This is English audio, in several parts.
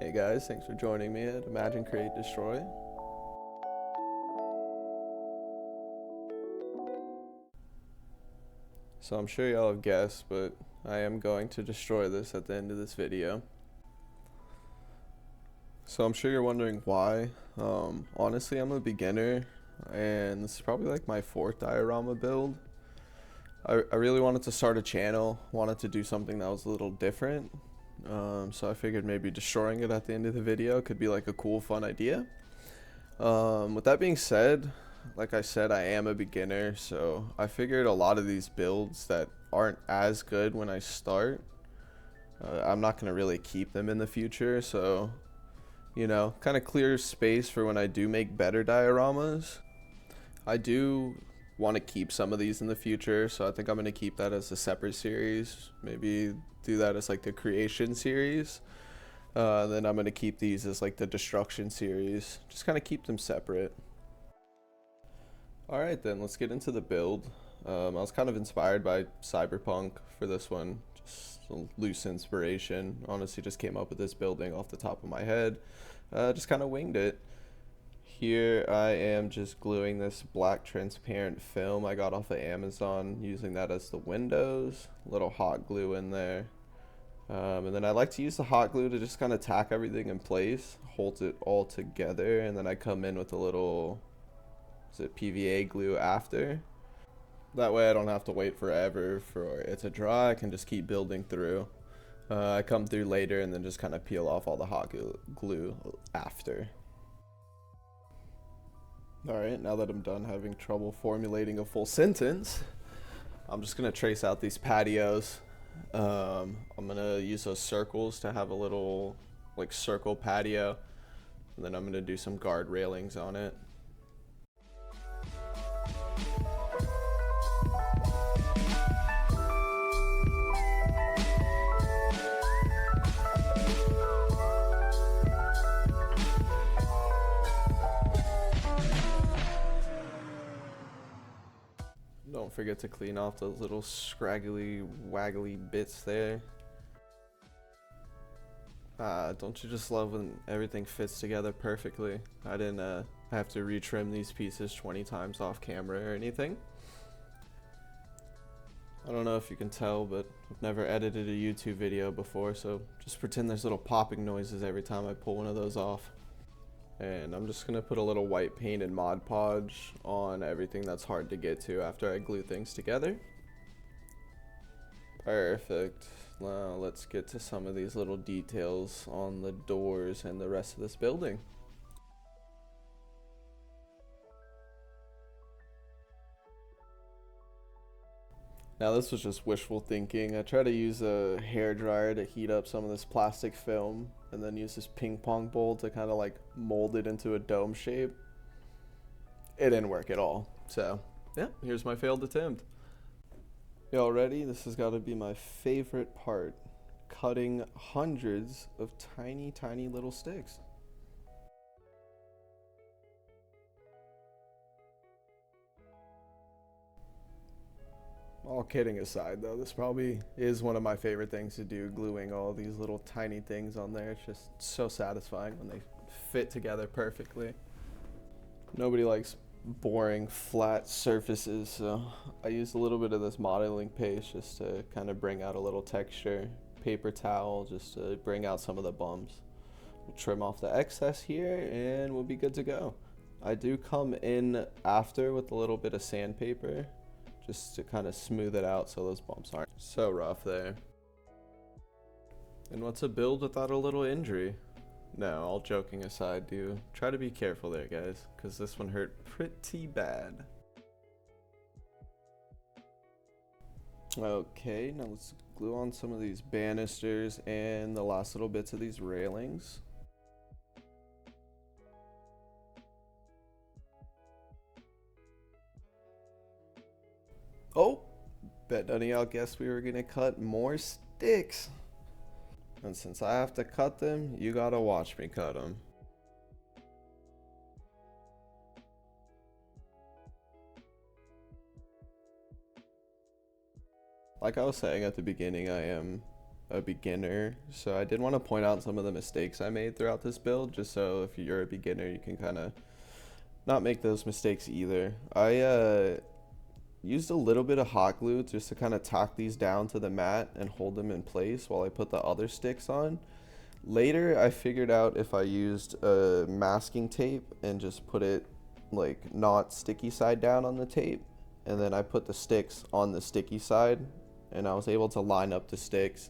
Hey guys, thanks for joining me at Imagine, Create, Destroy. So I'm sure y'all have guessed, but I am going to destroy this at the end of this video. So I'm sure you're wondering why. Honestly, I'm a beginner, and this is probably like my fourth diorama build. I really wanted to start a channel, wanted to do something that was a little different. So I figured maybe destroying it at the end of the video could be like a cool, fun idea. With that being said, like I said, I am a beginner, so I figured a lot of these builds that aren't as good when I start, I'm not going to really keep them in the future, so, you know, kind of clear space for when I do make better dioramas. I do want to keep some of these in the future, so I think I'm going to keep that as a separate series, maybe do that as like the creation series. Then I'm going to keep these as like the destruction series, just kind of keep them separate. Alright then, let's get into the build. I was kind of inspired by Cyberpunk for this one, just a loose inspiration. Honestly, just came up with this building off the top of my head, just kind of winged it. Here I am just gluing this black transparent film I got off of Amazon, using that as the windows, a little hot glue in there. And then I like to use the hot glue to just kind of tack everything in place, hold it all together, and then I come in with a little, is it PVA glue after? That way I don't have to wait forever for it to dry, I can just keep building through. I come through later and then just kind of peel off all the hot glue after. Alright, now that I'm done having trouble formulating a full sentence, I'm just going to trace out these patios. I'm gonna use those circles to have a little like circle patio, and then I'm gonna do some guard railings on it. Don't forget to clean off those little scraggly, waggly bits there. Don't you just love when everything fits together perfectly? I didn't have to retrim these pieces 20 times off camera or anything. I don't know if you can tell, but I've never edited a YouTube video before, so just pretend there's little popping noises every time I pull one of those off. And I'm just going to put a little white paint and Mod Podge on everything that's hard to get to after I glue things together. Perfect. Now let's get to some of these little details on the doors and the rest of this building. Now this was just wishful thinking. I tried to use a hairdryer to heat up some of this plastic film and then use this ping pong ball to kind of like mold it into a dome shape. It didn't work at all. So yeah, here's my failed attempt. Y'all ready? This has got to be my favorite part. Cutting hundreds of tiny little sticks. All kidding aside though, this probably is one of my favorite things to do, gluing all these little tiny things on there. It's just so satisfying when they fit together perfectly. Nobody likes boring flat surfaces, so I used a little bit of this modeling paste just to kind of bring out a little texture. Paper towel just to bring out some of the bumps. We'll trim off the excess here and we'll be good to go. I do come in after with a little bit of sandpaper just to kind of smooth it out so those bumps aren't so rough there. And what's a build without a little injury? No, all joking aside, do try to be careful there, guys, because this one hurt pretty bad. Okay, now let's glue on some of these banisters and the last little bits of these railings. Oh, bet none of y'all guessed we were gonna cut more sticks. And since I have to cut them, you gotta watch me cut them. Like I was saying at the beginning, I am a beginner, so I did want to point out some of the mistakes I made throughout this build, just so if you're a beginner, you can kind of not make those mistakes either. I used a little bit of hot glue just to kind of tack these down to the mat and hold them in place while I put the other sticks on. Later, I figured out if I used masking tape and just put it like not sticky side down on the tape, and then I put the sticks on the sticky side, and I was able to line up the sticks,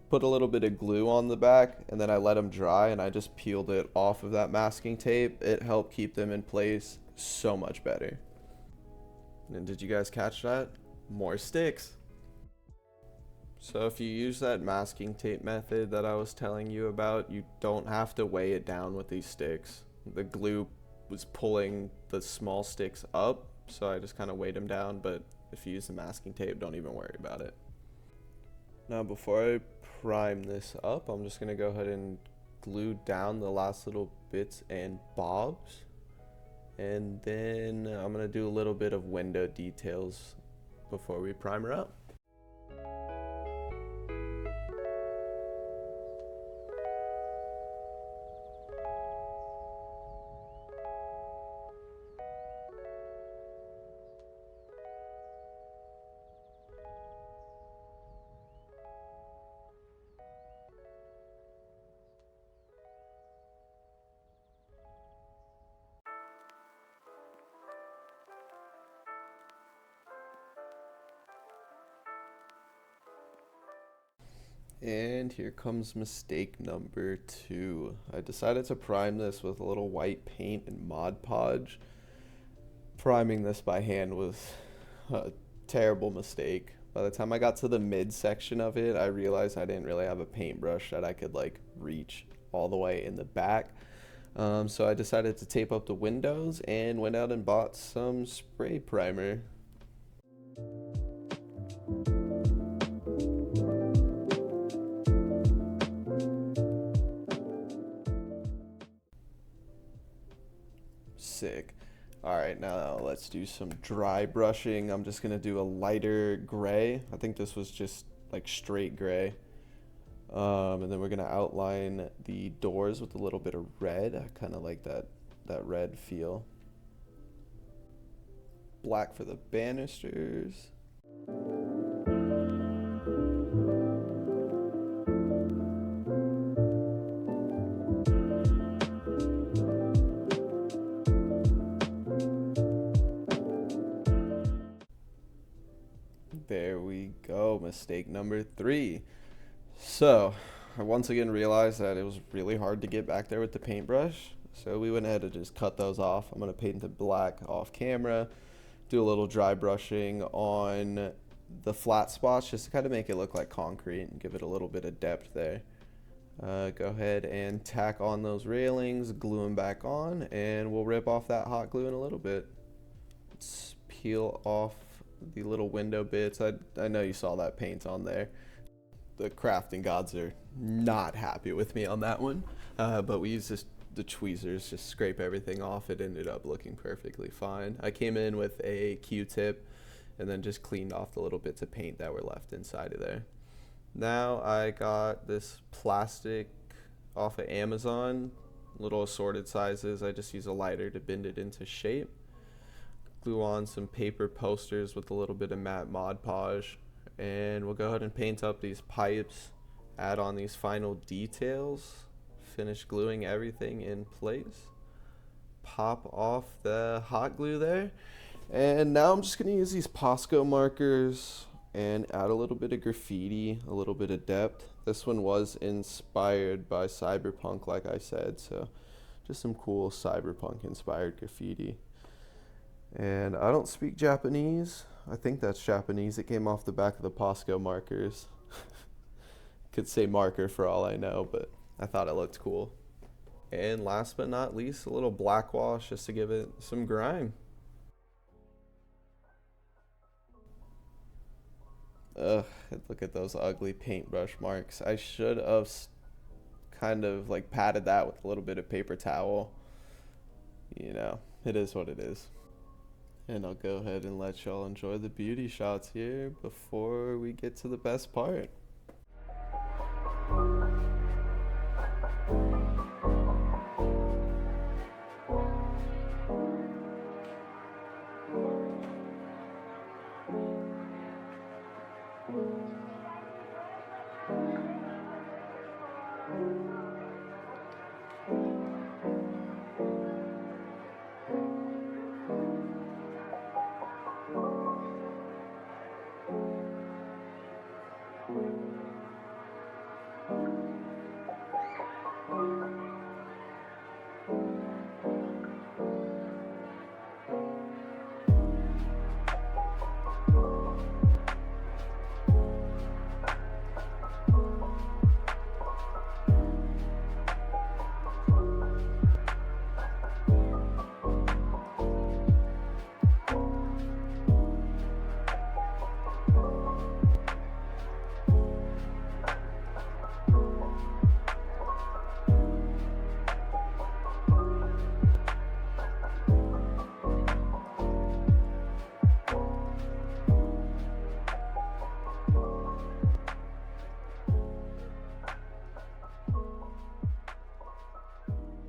put a little bit of glue on the back, and then I let them dry, and I just peeled it off of that masking tape. It helped keep them in place so much better. And did you guys catch that? More sticks. So if you use that masking tape method that I was telling you about, you don't have to weigh it down with these sticks. The glue was pulling the small sticks up, so I just kind of weighed them down, but if you use the masking tape, don't even worry about it. Now before I prime this up, I'm just going to go ahead and glue down the last little bits and bobs. And then I'm going to do a little bit of window details before we prime her up. And here comes mistake number 2. I decided to prime this with a little white paint and Mod Podge. Priming this by hand was a terrible mistake. By the time I got to the mid section of it, I realized I didn't really have a paintbrush that I could like reach all the way in the back. So I decided to tape up the windows and went out and bought some spray primer. Sick. Alright, now let's do some dry brushing. I'm just gonna do a lighter gray. I think this was just like straight gray. And then we're gonna outline the doors with a little bit of red. I kind of like that red feel. Black for the banisters. There we go, mistake number 3. So, I once again realized that it was really hard to get back there with the paintbrush. So we went ahead and just cut those off. I'm going to paint it black off camera, do a little dry brushing on the flat spots just to kind of make it look like concrete and give it a little bit of depth there. Go ahead and tack on those railings, glue them back on, and we'll rip off that hot glue in a little bit. Let's peel off the little window bits. I know you saw that paint on there. The crafting gods are not happy with me on that one, but we used the tweezers, just scrape everything off. It ended up looking perfectly fine. I came in with a Q-tip and then just cleaned off the little bits of paint that were left inside of there. Now I got this plastic off of Amazon, little assorted sizes. I just use a lighter to bend it into shape. Glue on some paper posters with a little bit of matte Mod Podge, and we'll go ahead and paint up these pipes, add on these final details, finish gluing everything in place, pop off the hot glue there, and now I'm just going to use these Posco markers and add a little bit of graffiti, a little bit of depth. This one was inspired by Cyberpunk, like I said, so just some cool Cyberpunk inspired graffiti. And I don't speak Japanese. I think that's Japanese. It came off the back of the Posco markers. Could say marker for all I know, but I thought it looked cool. And last but not least, a little black wash just to give it some grime. Ugh, look at those ugly paintbrush marks. I should have kind of like patted that with a little bit of paper towel. You know, it is what it is. And I'll go ahead and let y'all enjoy the beauty shots here before we get to the best part.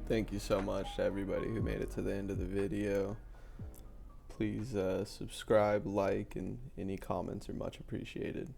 Thank you so much to everybody who made it to the end of the video. Please subscribe, like, and any comments are much appreciated.